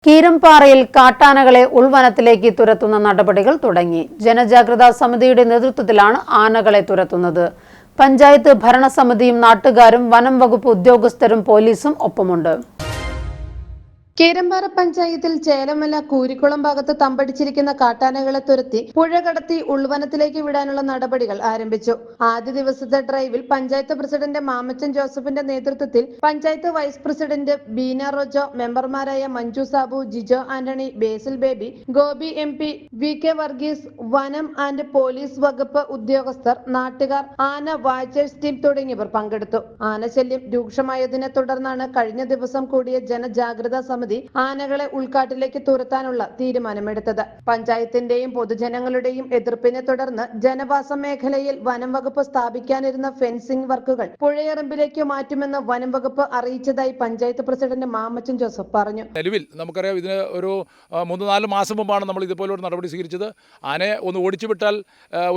കീരമ്പാറയിൽ കാട്ടാനകളെ ഉൾവനത്തിലേക്ക് തുരത്തുന്ന നടപടികൾ തുടങ്ങി. ജനജാഗ്രതാ സമിതിയുടെ നേതൃത്വത്തിലാണ് ആനകളെ തുരത്തുന്നത്. പഞ്ചായത്ത് ഭരണസമിതിയും നാട്ടുകാരും വനം വകുപ്പ് ഉദ്യോഗസ്ഥരും പോലീസും ഒപ്പമുണ്ട്. കീരമ്പാറ പഞ്ചായത്തിൽ ചേലമല കൂരിക്കുളം ഭാഗത്ത് തമ്പടിച്ചിരിക്കുന്ന കാട്ടാനകളെ തുരത്തി പുഴ കടത്തി ഉൾവനത്തിലേക്ക് വിടാനുള്ള നടപടികൾ ആരംഭിച്ചു. ആദ്യ ദിവസത്തെ ഡ്രൈവിൽ പഞ്ചായത്ത് പ്രസിഡന്റ് മാമച്ചൻ ജോസഫിന്റെ നേതൃത്വത്തിൽ പഞ്ചായത്ത് വൈസ് പ്രസിഡന്റ് ബീന റോജോ, മെമ്പർമാരായ മഞ്ജു സാബു, ജിജോ ആന്റണി, ബേസിൽ ബേബി, ഗോപി MP, VK വർഗീസ്, വനം ആൻഡ് പോലീസ് വകുപ്പ് ഉദ്യോഗസ്ഥർ, നാട്ടുകാർ, ആന വാച്ചേഴ്സ് ടീം തുടങ്ങിയവർ പങ്കെടുത്തു. ആനശല്യം രൂക്ഷമായതിനെ തുടർന്നാണ് കഴിഞ്ഞ ദിവസം കൂടിയ ജനജാഗ്രതാ സമിതി ആനകളെ ഉൾക്കാട്ടിലേക്ക് തുരത്താനുള്ള തീരുമാനമെടുത്തത്. പഞ്ചായത്തിന്റെയും പൊതുജനങ്ങളുടെയും എതിർപ്പിനെ തുടർന്ന് ജനവാസ മേഖലയിൽ വനം വകുപ്പ് സ്ഥാപിക്കാനിരുന്ന ഫെൻസിംഗ് വർക്കുകൾ പുഴയറമ്പിലേക്ക് മാറ്റുമെന്ന് വനം വകുപ്പ് അറിയിച്ചതായി പഞ്ചായത്ത് പ്രസിഡന്റ് മാമച്ചൻ ജോസഫ് പറഞ്ഞു. നിലവിൽ നമുക്കറിയാം, ഇതിന് ഒരു 3-4 മാസം മുമ്പാണ് നമ്മൾ ഇതുപോലെ ഒരു നടപടി സ്വീകരിച്ചത്. ആനയെ ഒന്ന് ഓടിച്ചു വിട്ടാൽ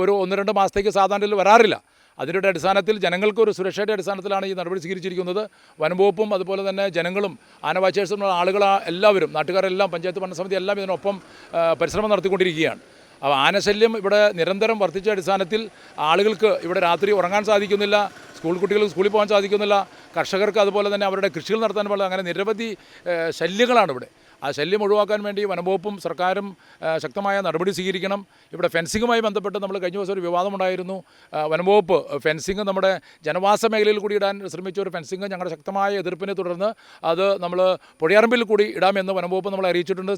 ഒരു 1-2 മാസത്തേക്ക് സാധാരണ വരാറില്ല. അതിൻ്റെ അടിസ്ഥാനത്തിൽ ജനങ്ങൾക്ക് ഒരു സുരക്ഷയുടെ അടിസ്ഥാനത്തിലാണ് ഈ നടപടി സ്വീകരിച്ചിരിക്കുന്നത്. വനംവകുപ്പും അതുപോലെ തന്നെ ജനങ്ങളും ആന വാച്ചേഴ്സും ആളുകൾ എല്ലാവരും, നാട്ടുകാരെല്ലാം, പഞ്ചായത്ത് ഭരണസമിതി എല്ലാം ഇതിനൊപ്പം പരിശ്രമം നടത്തിക്കൊണ്ടിരിക്കുകയാണ്. അപ്പോൾ ആനശല്യം ഇവിടെ നിരന്തരം വർദ്ധിച്ച അടിസ്ഥാനത്തിൽ ആളുകൾക്ക് ഇവിടെ രാത്രി ഉറങ്ങാൻ സാധിക്കുന്നില്ല, സ്കൂൾ കുട്ടികൾക്ക് സ്കൂളിൽ പോകാൻ സാധിക്കുന്നില്ല, കർഷകർക്ക് അതുപോലെ തന്നെ അവരുടെ കൃഷികൾ നടത്താൻ പാടില്ല. അങ്ങനെ നിരവധി ശല്യങ്ങളാണ് ഇവിടെ. ആ ശല്യം ഒഴിവാക്കാൻ വേണ്ടി വനംവകുപ്പും സർക്കാരും ശക്തമായ നടപടി സ്വീകരിക്കണം. ഇവിടെ ഫെൻസിങ്ങുമായി ബന്ധപ്പെട്ട് നമ്മൾ കഴിഞ്ഞ ദിവസം ഒരു വിവാദമുണ്ടായിരുന്നു. വനംവകുപ്പ് ഫെൻസിങ് നമ്മുടെ ജനവാസ മേഖലയിൽ കൂടി ഇടാൻ ശ്രമിച്ച ഒരു ഫെൻസിങ് ഞങ്ങളുടെ ശക്തമായ എതിർപ്പിനെ തുടർന്ന് അത് നമ്മൾ പുഴയറമ്പിൽ കൂടി ഇടാമെന്ന് വനംവകുപ്പ് നമ്മളെ അറിയിച്ചിട്ടുണ്ട്.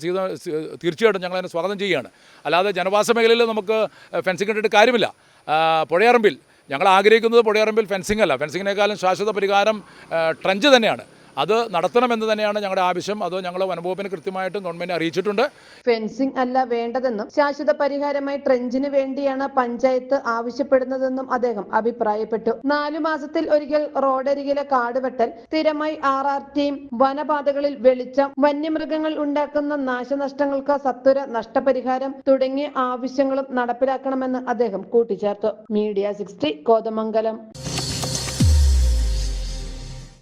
തീർച്ചയായിട്ടും ഞങ്ങൾ അതിനെ സ്വാഗതം ചെയ്യുകയാണ്. അല്ലാതെ ജനവാസ മേഖലയിൽ നമുക്ക് ഫെൻസിങ് ഇട്ടിട്ട് കാര്യമില്ല. പുഴയറമ്പിൽ ഞങ്ങൾ ആഗ്രഹിക്കുന്നത് പുഴയറമ്പിൽ ഫെൻസിങ് അല്ല, ഫെൻസിങ്ങിനേക്കാളും ശാശ്വത പരിഹാരം ട്രഞ്ച് തന്നെയാണ്. അത് നടത്തണമെന്ന് തന്നെയാണ് ഞങ്ങളുടെ ആവശ്യം. അത് ഞങ്ങൾ വനംവകുപ്പിന് കൃത്യമായിട്ടും ഗവൺമെന്റ് അറിയിച്ചിട്ടുണ്ട്. ഫെൻസിംഗ് അല്ല വേണ്ടതെന്നും ശാശ്വത പരിഹാരമായി ട്രെഞ്ചിന് വേണ്ടിയാണ് പഞ്ചായത്ത് ആവശ്യപ്പെടുന്നതെന്നും അദ്ദേഹം അഭിപ്രായപ്പെട്ടു. 4 മാസത്തിൽ ഒരിക്കൽ റോഡരികിലെ കാട് വെട്ടൽ, സ്ഥിരമായി RR ടീം, വനപാതകളിൽ വെളിച്ചം, വന്യമൃഗങ്ങൾ ഉണ്ടാക്കുന്ന നാശനഷ്ടങ്ങൾക്ക് സത്വര നഷ്ടപരിഹാരം തുടങ്ങിയ ആവശ്യങ്ങളും നടപ്പിലാക്കണമെന്ന് അദ്ദേഹം കൂട്ടിച്ചേർത്തു. മീഡിയ 60 കോതമംഗലം.